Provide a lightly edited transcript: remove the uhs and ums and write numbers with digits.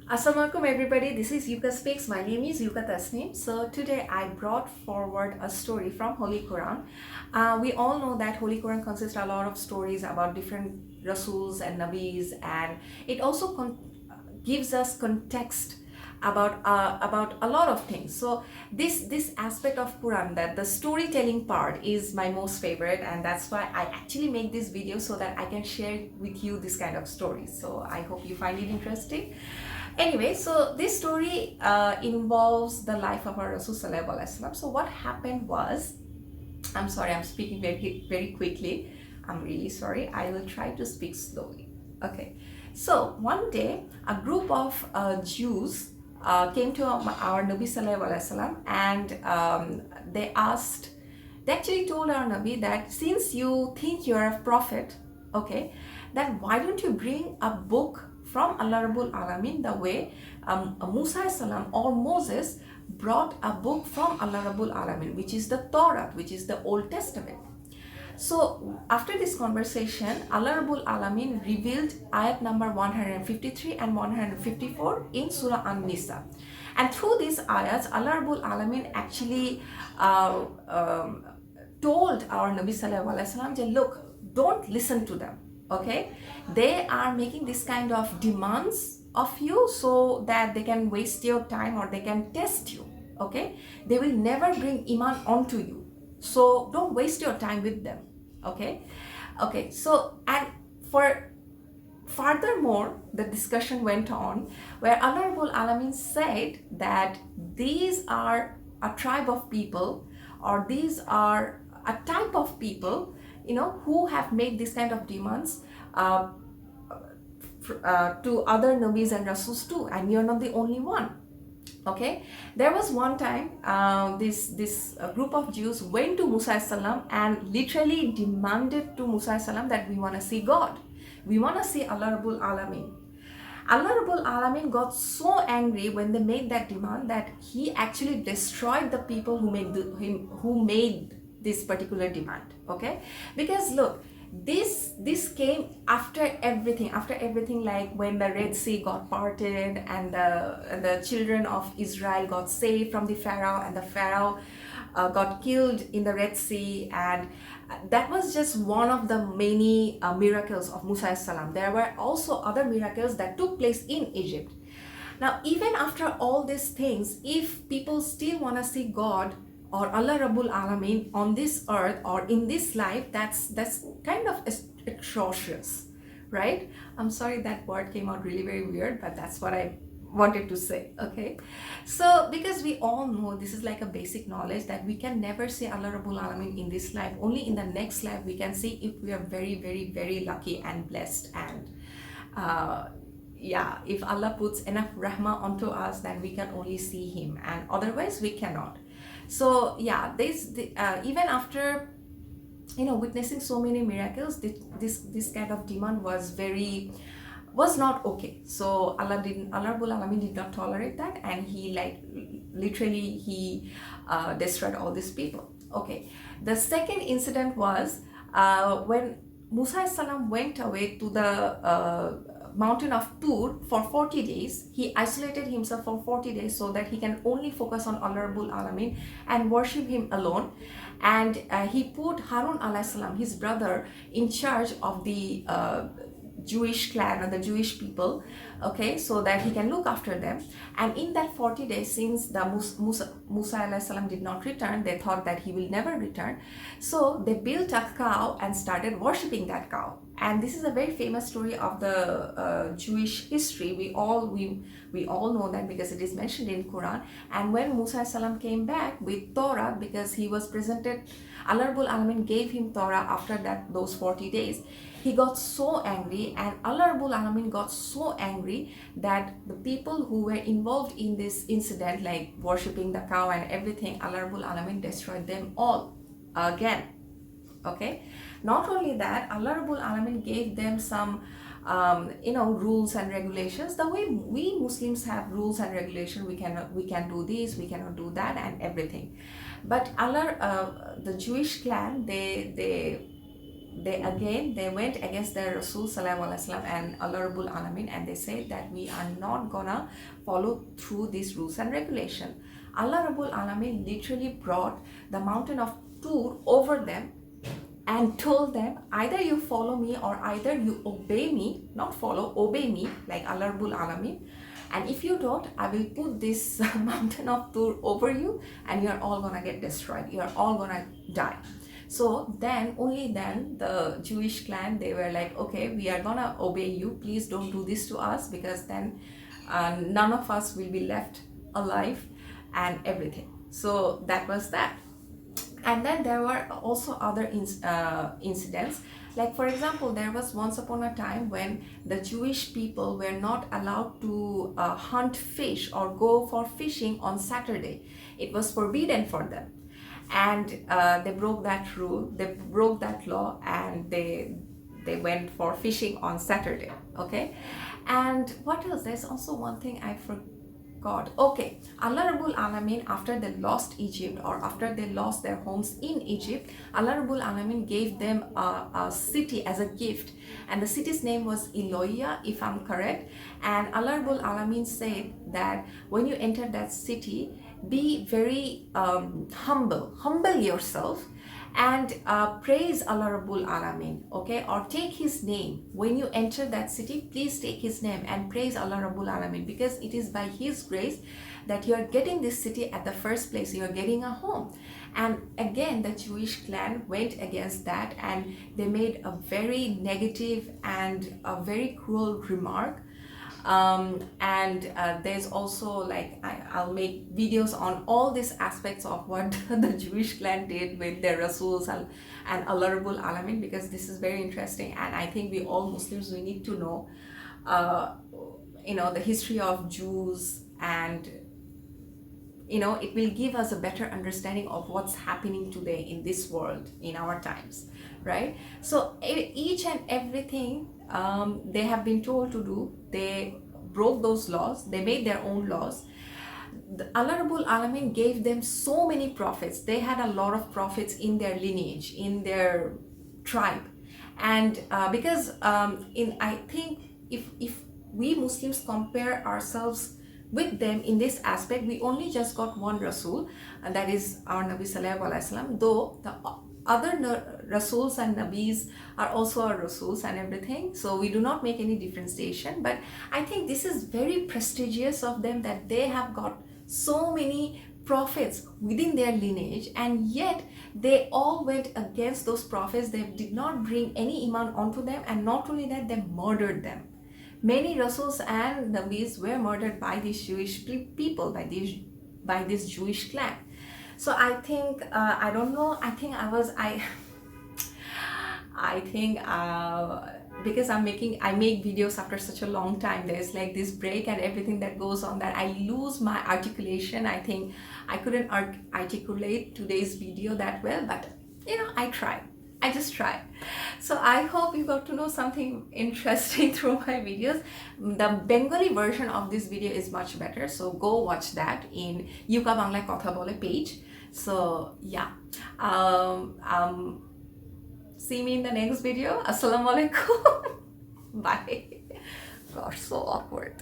Assalamualaikum everybody, this is Yuka Speaks. My name is Yuka Tasneem. So today I brought forward a story from Holy Quran. We all know that Holy Quran consists a lot of stories about different Rasuls and Nabis, and it also gives us context about a lot of things. So this aspect of Quran, that the storytelling part, is my most favorite, and that's why I actually make this video so that I can share with you this kind of stories. So I hope you find it interesting. Anyway, so this story involves the life of our Rasul Sallallahu Alaihi Wasallam. So what happened was, I'm sorry, I'm speaking very quickly. I'm really sorry. I will try to speak slowly. Okay. So one day, a group of Jews came to our Nabi Sallallahu Alaihi Wasallam, and they actually told our Nabi that since you think you are a prophet, okay, then why don't you bring a book from Allah Rabbul Alamin, the way Musa salam or Moses brought a book from Allah Rabbul Alamin, which is the Torah, which is the Old Testament. So after this conversation, Allah Rabbul Alamin revealed ayat number 153 and 154 in Surah An-Nisa. And through these ayats, Allah Rabbul Alamin actually told our Nabi Sallallahu Alaihi Wasallam, look, don't listen to them. Okay, they are making this kind of demands of you so that they can waste your time or they can test you. Okay, they will never bring iman onto you, so don't waste your time with them. Okay, so, and for furthermore, the discussion went on where Allah Rabbul Alamin said that these are a tribe of people, or these are a type of people, who have made this kind of demands to other Nabis and Rasuls too, and you're not the only one. Okay, there was one time this group of Jews went to Musa salam and literally demanded to Musa salam that we want to see God, we want to see Allah Rabbul Alamin. Allah Rabbul Alamin got so angry when they made that demand that he actually destroyed the people who made this particular demand. Okay, because look, this came after everything, like when the Red Sea got parted and the children of Israel got saved from the Pharaoh, and the Pharaoh got killed in the Red Sea. And that was just one of the many miracles of Musa salam. There were also other miracles that took place in Egypt. Now, even after all these things, if people still want to see God or Allah Rabbul Alamin on this earth or in this life, that's kind of atrocious, right? I'm sorry that word came out really very weird, but that's what I wanted to say. Okay, so because we all know, this is like a basic knowledge, that we can never see Allah Rabbul Alamin in this life. Only in the next life we can see, if we are very lucky and blessed, and yeah, if Allah puts enough rahmah onto us, then we can only see him, and otherwise we cannot. So yeah, even after witnessing so many miracles, this kind of demand was not okay. So Allah Rabbul Alamin did not tolerate that, and he literally destroyed all these people. Okay, the second incident was when Musa salam went away to the mountain of Tur for 40 days. He isolated himself for 40 days so that he can only focus on Allah Rabbul Alamin and worship him alone. And he put Harun alayhi salam, his brother, in charge of the Jewish clan or the Jewish people, okay, so that he can look after them. And in that 40 days, since the Musa alayhi salam did not return, they thought that he will never return. So they built a cow and started worshipping that cow. And this is a very famous story of the Jewish history. We all know that because it is mentioned in Quran. And when Musa salam came back with Torah, because he was presented, Allah Rabbul Alamin gave him Torah after those 40 days. He got so angry, and Allah Rabbul Alamin got so angry that the people who were involved in this incident, like worshipping the cow and everything, Allah Rabbul Alamin destroyed them all again. Okay, not only that, Allah Rabbul Alamin gave them some rules and regulations, the way we Muslims have rules and regulations. We can do this, we cannot do that, and everything. But the Jewish clan, they they went against their Rasul Sallallahu Alaihi Wasallam and Allah Rabbul Alamin, and they said that we are not gonna follow through these rules and regulation. Allah Rabbul Alamin literally brought the mountain of Tur over them and told them, either you follow me or either you obey me, not follow, obey me, like Allah Rabbul Alamin. And if you don't, I will put this mountain of Tur over you and you're all gonna get destroyed. You're all gonna die. So then, only then, the Jewish clan, they were like, okay, we are gonna obey you. Please don't do this to us, because then none of us will be left alive and everything. So that was that. And then there were also other incidents. Like, for example, there was once upon a time when the Jewish people were not allowed to hunt fish or go for fishing on Saturday. It was forbidden for them. And they broke that rule, they broke that law, and they went for fishing on Saturday. Okay. And what else? There's also one thing I forgot. Okay, Allah Rabbul Alamin, after they lost Egypt, or after they lost their homes in Egypt, Allah Rabbul Alamin gave them a city as a gift, and the city's name was Eloia, if I'm correct. And Allah Rabbul Alamin said that when you enter that city, be very humble yourself, and praise Allah Rabbul Alamin, okay, or take his name. When you enter that city, please take his name and praise Allah Rabbul Alamin, because it is by his grace that you are getting this city at the first place. You are getting a home. And again, the Jewish clan went against that, and they made a very negative and a very cruel remark. There's also, like, I'll make videos on all these aspects of what the Jewish clan did with their Rasuls and Allah Rabbul Alamin, because this is very interesting, and I think we all Muslims, we need to know the history of Jews, and it will give us a better understanding of what's happening today in this world, in our times, right? So each and everything they have been told to do, they broke those laws, they made their own laws. Allah Rabbul Alamin gave them so many prophets. They had a lot of prophets in their lineage, in their tribe. And because I think if we Muslims compare ourselves with them in this aspect, we only just got one Rasul, and that is our Nabi Sallallahu Alaihi Wasallam, though the other Rasuls and Nabis are also our Rasuls and everything, so we do not make any differentiation. But I think this is very prestigious of them, that they have got so many prophets within their lineage, and yet they all went against those prophets. They did not bring any iman onto them, and not only that, they murdered them. Many Rasuls and Nabis were murdered by these Jewish people, by this Jewish clan. So I think I don't know. I think because I make videos after such a long time, there's like this break and everything that goes on, that I lose my articulation. I think I couldn't articulate today's video that well, but I just tried. So I hope you got to know something interesting through my videos. The Bengali version of this video is much better, so go watch that in Yuka Bangla Kotha Bole page. So yeah, see me in the next video. Assalamu alaikum. Bye. Gosh, so awkward.